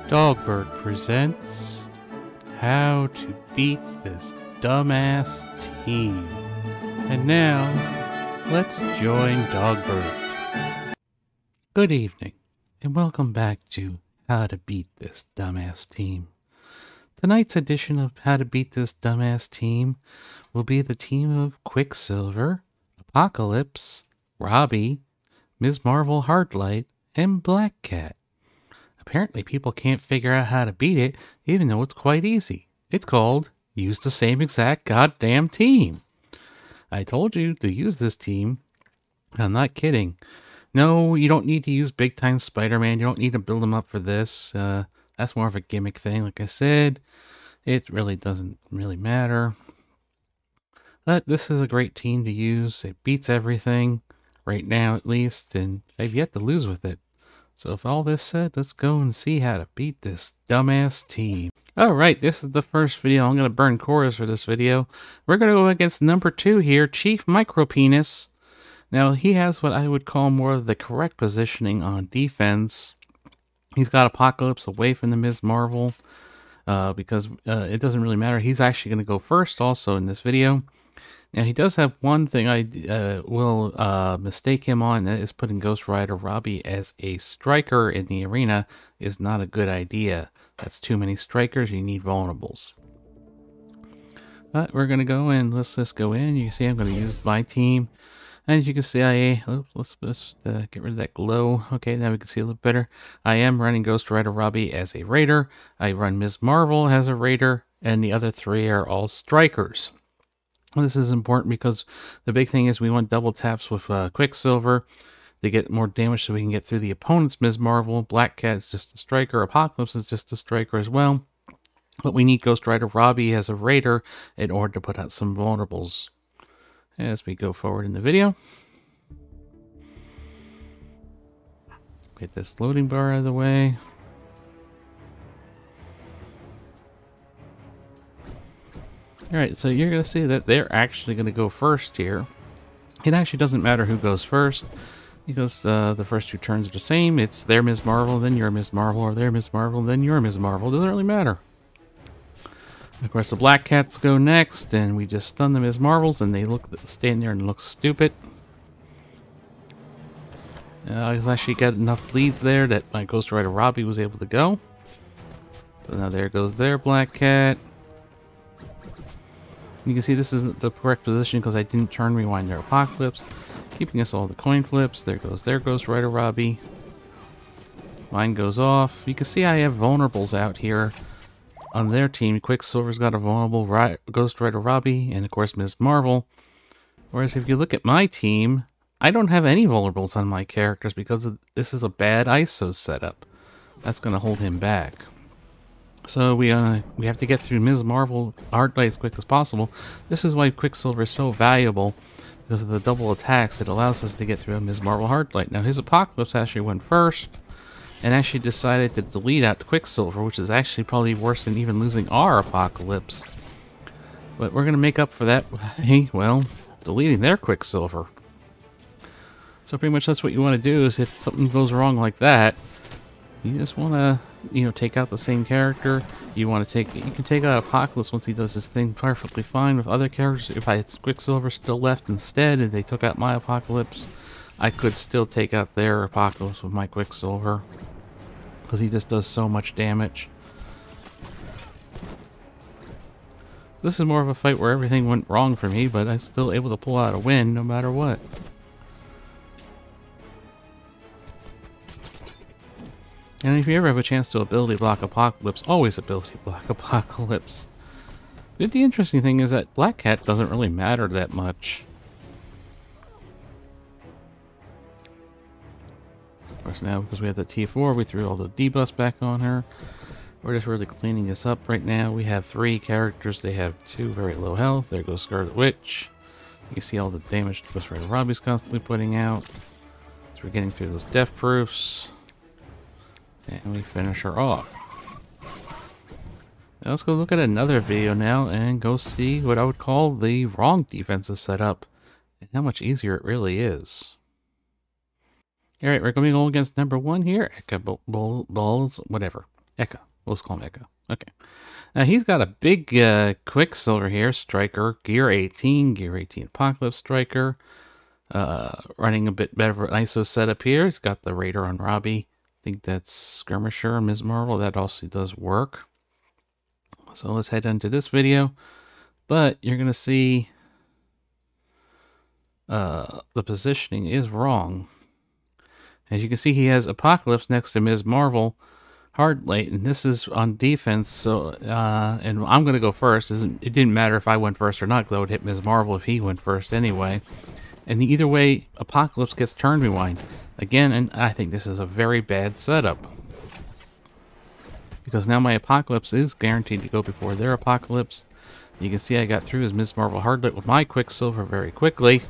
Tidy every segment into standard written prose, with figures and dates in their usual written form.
Dogbird presents How to Beat This Dumbass Team. And now, let's join Dogbird. Good evening, and welcome back to How to Beat This Dumbass Team. Tonight's edition of How to Beat This Dumbass Team will be the team of Quicksilver, Apocalypse, Robbie, Ms. Marvel Hardlight, and Black Cat. Apparently people can't figure out how to beat it, even though it's quite easy. It's called Use the Same Exact Goddamn Team. I told you to use this team. I'm not kidding. No, you don't need to use Big Time Spider-Man. You don't need to build him up for this. That's more of a gimmick thing. Like I said, it really doesn't really matter. But this is a great team to use. It beats everything, right now at least, and I've yet to lose with it. So with all this said, let's go and see how to beat this dumbass team. Alright, this is the first video. I'm going to burn chorus for this video. We're going to go against number 2 here, Chief Micropenis. Now, he has what I would call more of the correct positioning on defense. He's got Apocalypse away from the Ms. Marvel, because it doesn't really matter. He's actually going to go first also in this video. Now, he does have one thing I will mistake him on, and that is putting Ghost Rider Robbie as a striker in the arena is not a good idea. That's too many strikers. You need vulnerables. But we're going to go and let's just go in. You can see I'm going to use my team. And as you can see, let's get rid of that glow. Okay, now we can see a little better. I am running Ghost Rider Robbie as a raider. I run Ms. Marvel as a raider, and the other 3 are all strikers. Well, this is important because the big thing is we want double taps with Quicksilver to get more damage so we can get through the opponent's Ms. Marvel. Black Cat is just a striker. Apocalypse is just a striker as well. But we need Ghost Rider Robbie as a raider in order to put out some vulnerables. As we go forward in the video. Get this loading bar out of the way. Alright, so you're going to see that they're actually going to go first here. It actually doesn't matter who goes first, because the first 2 turns are the same. It's their Ms. Marvel, then your Ms. Marvel, or their Ms. Marvel, then your Ms. Marvel. It doesn't really matter. Of course, the Black Cats go next, and we just stun the Ms. Marvels, and they stand there and look stupid. I actually got enough bleeds there that my Ghost Rider Robbie was able to go. So now there goes their Black Cat. You can see this isn't the correct position because I didn't turn rewind their Apocalypse, keeping us all the coin flips. There goes their Ghost Rider Robbie. Mine goes off. You can see I have vulnerables out here on their team. Quicksilver's got a vulnerable Ghost Rider Robbie, and of course Ms. Marvel. Whereas if you look at my team, I don't have any vulnerables on my characters because this is a bad ISO setup. That's going to hold him back. So we have to get through Ms. Marvel Hardlight as quick as possible. This is why Quicksilver is so valuable, because of the double attacks. It allows us to get through Ms. Marvel Hardlight. Now his Apocalypse actually went first, and actually decided to delete out Quicksilver, which is actually probably worse than even losing our Apocalypse. But we're going to make up for that, well, deleting their Quicksilver. So pretty much that's what you want to do, is if something goes wrong like that, you just want to, take out the same character. You can take out Apocalypse once he does his thing perfectly fine with other characters. If I had Quicksilver still left instead and they took out my Apocalypse, I could still take out their Apocalypse with my Quicksilver, because he just does so much damage. This is more of a fight where everything went wrong for me, but I'm still able to pull out a win no matter what. And if you ever have a chance to ability block Apocalypse, always ability block Apocalypse. But the interesting thing is that Black Cat doesn't really matter that much. Of course, now because we have the T4, we threw all the debuffs back on her. We're just really cleaning this up right now. We have 3 characters. They have 2 very low health. There goes Scarlet Witch. You can see all the damage Ghost Rider Robbie's constantly putting out. So we're getting through those death proofs. And we finish her off. Now let's go look at another video now and go see what I would call the wrong defensive setup and how much easier it really is. Alright, we're going to go against number 1 here. Balls, whatever. Echo. Let's call him Echo. Okay. Now he's got a big Quicksilver here, Striker, Gear 18 Apocalypse Striker. Running a bit better for ISO setup here. He's got the Raider on Robbie. I think that's Skirmisher and Ms. Marvel. That also does work. So let's head into this video. But you're going to see the positioning is wrong. As you can see, he has Apocalypse next to Ms. Marvel, Hardlight, and this is on defense. So, and I'm going to go first. It didn't matter if I went first or not, because I would hit Ms. Marvel if he went first anyway. And either way, Apocalypse gets turn rewind again, and I think this is a very bad setup. Because now my Apocalypse is guaranteed to go before their Apocalypse. You can see I got through his Ms. Marvel Hardlight with my Quicksilver very quickly.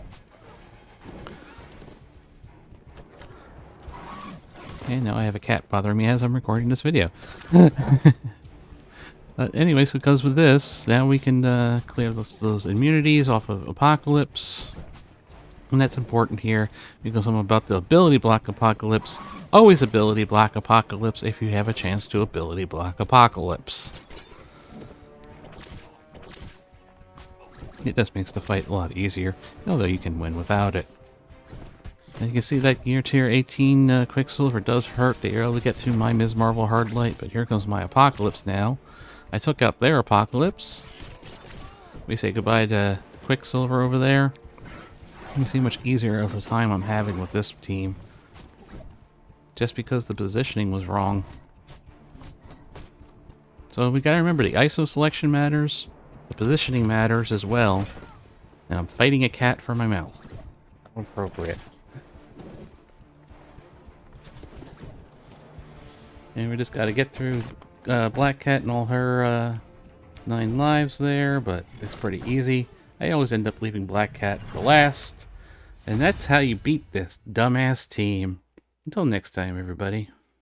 And now I have a cat bothering me as I'm recording this video. Anyways, because with this, now we can clear those immunities off of Apocalypse. And that's important here, because I'm about to ability block Apocalypse. Always ability block Apocalypse if you have a chance to ability block Apocalypse. It just makes the fight a lot easier, although you can win without it. And you can see that Gear Tier 18 Quicksilver does hurt. They barely get through my Ms. Marvel Hardlight, but here comes my Apocalypse now. I took out their Apocalypse. We say goodbye to Quicksilver over there. You can see how much easier of a time I'm having with this team. Just because the positioning was wrong. So we gotta remember the ISO selection matters. The positioning matters as well. Now I'm fighting a cat for my mouth. Appropriate. And we just gotta get through Black Cat and all her 9 lives there, but it's pretty easy. I always end up leaving Black Cat for last. And that's how you beat this dumbass team. Until next time, everybody.